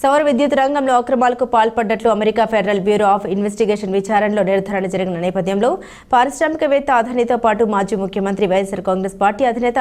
సౌర విద్యుత్ రంగంలో అక్రమాలకు పాల్పడ్డట్లు America federal bureau of investigation విచారణలో నిర్ధారణ జరిగిన నేపథ్యంలో పారిశ్రామికవేత్త అధినేత పాటు మాజీ ముఖ్యమంత్రి వైఎస్ఆర్ కాంగ్రెస్ పార్టీ అధినేత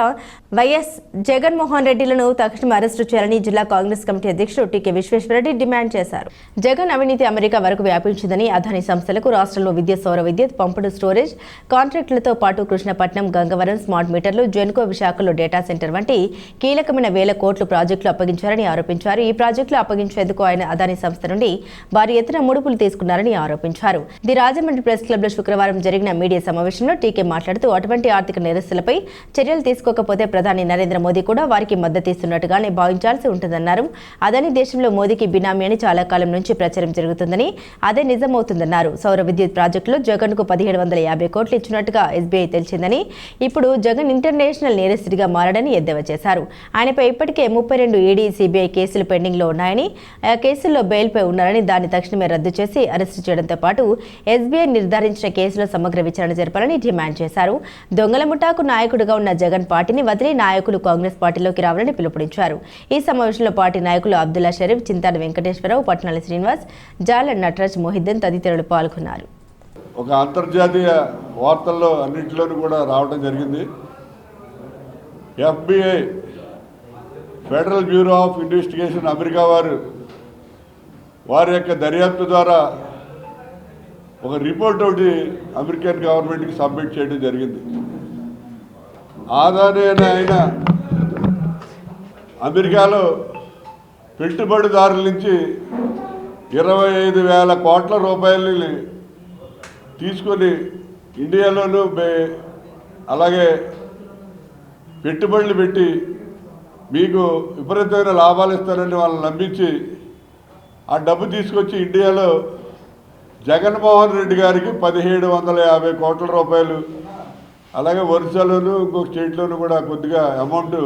వైఎస్ జగన్మోహన్ రెడ్డిలను తక్షణం అరెస్టు చేయాలని జిల్లా కాంగ్రెస్ కమిటీ అధ్యక్షుడు టీకే విశ్వేశ్వరరెడ్డి డిమాండ్ చేశారు. జగన్ అవినీతి అమెరికా వరకు వ్యాపించిందని అదానీ సంస్థలకు రాష్ట్రంలో విద్యుత్ సౌర విద్యుత్ పంపుడు స్టోరేజ్ కాంట్రాక్టులతో పాటు కృష్ణపట్నం గంగవరం స్మార్ట్ మీటర్లు జెన్కో విశాఖలో డేటా సెంటర్ వంటి కీలకమైన వేల కోట్ల ప్రాజెక్టులు అప్పగించారని ఆరోపించారు. ఈ ప్రాజెక్టులు అప్పగించేందుకు ఆయన అదానీ సంస్థ నుండి భారీ ఎత్తున ముడుపులు తీసుకున్నారని ఆరోపించారు. ది రాజమండ్రి ప్రెస్ క్లబ్ లో శుక్రవారం జరిగిన మీడియా సమావేశంలో టీకే మాట్లాడుతూ అటువంటి ఆర్థిక నేరస్తులపై చర్యలు తీసుకోకపోతే ప్రధాని నరేంద్ర మోదీ కూడా వారికి మద్దతిస్తున్నట్టుగానే భావించాల్సి ఉంటుందన్నారు. అదానీ దేశంలో మోదీకి బినామీ అని చాలా కాలం నుంచి ప్రచారం జరుగుతుందని అదే నిజమవుతుందన్నారు. సౌర విద్యుత్ ప్రాజెక్టులో జగన్ కు 1750 కోట్లు ఇచ్చినట్టుగా ఎస్బీఐ తెలిసిందని, ఇప్పుడు జగన్ ఇంటర్నేషనల్ నేరస్తుడిగా మారడని ఎద్దేవా చేశారు. ఆయనపై ఇప్పటికే 32 ఈడీ సిబిఐ కేసులు పెండింగ్ లో ఉన్నాయని, ఆ కేసుల్లో బెయిల్పై ఉన్నారని, దాన్ని తక్షణమే రద్దు చేసి అరెస్టు చేయడంతో పాటు ఎస్బీఐ నిర్ధారించిన కేసులో సమగ్ర విచారణ జరపాలని డిమాండ్ చేశారు. దొంగల ముఠాకు నాయకుడిగా ఉన్న జగన్ పార్టీని వదిలి నాయకులు కాంగ్రెస్ పార్టీలోకి రావాలని పిలుపునిచ్చారు. ఈ సమావేశంలో పార్టీ నాయకులు అబ్దుల్లా షరీఫ్, చింతాడ వెంకటేశ్వరరావు, పట్నాల శ్రీనివాస్, జాల నటరాజ్, మొహిద్దీన్ తదితరులు పాల్గొన్నారు. ఒక అంతర్జాతీయ వార్తల్లో అన్నింటిలోనూ కూడా రావడం జరిగింది. FBI federal bureau of investigation America వారి యొక్క దర్యాప్తు ద్వారా ఒక రిపోర్ట్ ఒకటి అమెరికన్ గవర్నమెంట్కి సబ్మిట్ చేయడం జరిగింది. అదానీ ఆయన అమెరికాలో పెట్టుబడిదారుల నుంచి 25,000 కోట్ల రూపాయలని తీసుకొని ఇండియాలోనూ అలాగే పెట్టుబడులు పెట్టి మీకు విపరీతమైన లాభాలు ఇస్తారని వాళ్ళని నమ్మించి ఆ డబ్బు తీసుకొచ్చి ఇండియాలో జగన్మోహన్ రెడ్డి గారికి 1750 కోట్ల రూపాయలు, అలాగే ఒరిస్సాలోను ఇంకొక స్టేట్లోనూ కూడా కొద్దిగా అమౌంట్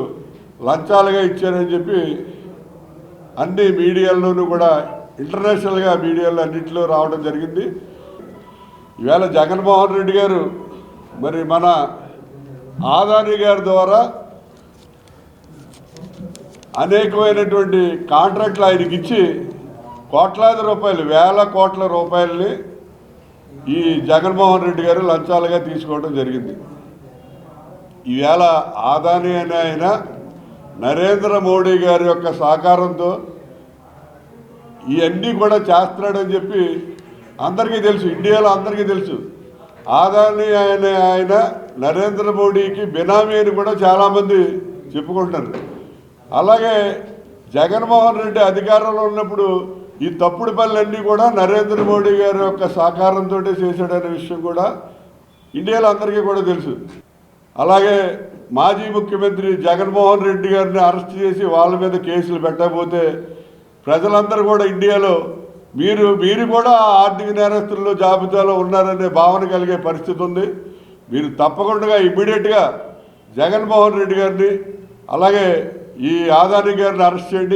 లంచాలుగా ఇచ్చారని చెప్పి అన్ని మీడియాల్లోనూ కూడా ఇంటర్నేషనల్గా మీడియాలో అన్నింటిలో రావడం జరిగింది. ఈవేళ జగన్మోహన్ రెడ్డి గారు మరి మన అదానీ గారి ద్వారా అనేకమైనటువంటి కాంట్రాక్ట్లు ఆయనకి ఇచ్చి కోట్లాది రూపాయలు, వేల కోట్ల రూపాయలని ఈ జగన్మోహన్ రెడ్డి గారు లంచాలుగా తీసుకోవడం జరిగింది. ఈవేళ అదానీ అనే ఆయన నరేంద్ర మోడీ గారి యొక్క సహకారంతో ఇవన్నీ కూడా చేస్తున్నాడని చెప్పి అందరికీ తెలుసు, ఇండియాలో అందరికీ తెలుసు. అదానీ ఆయన నరేంద్ర మోడీకి బినామీ అని కూడా చాలామంది చెప్పుకుంటున్నారు. అలాగే జగన్మోహన్ రెడ్డి అధికారంలో ఉన్నప్పుడు ఈ తప్పుడు పనులన్నీ కూడా నరేంద్ర మోడీ గారి యొక్క సహకారంతో చేశాడనే విషయం కూడా ఇండియాలో అందరికీ కూడా తెలుసు. అలాగే మాజీ ముఖ్యమంత్రి జగన్మోహన్ రెడ్డి గారిని అరెస్ట్ చేసి వాళ్ళ మీద కేసులు పెట్టకపోతే ప్రజలందరూ కూడా ఇండియాలో మీరు కూడా ఆర్థిక నేరస్తుల్లో జాబితాలో ఉన్నారనే భావన కలిగే పరిస్థితి ఉంది. మీరు తప్పకుండా ఇమ్మీడియట్గా జగన్మోహన్ రెడ్డి గారిని అలాగే ఈ అదానీ గారిని అరెస్ట్ చేయండి.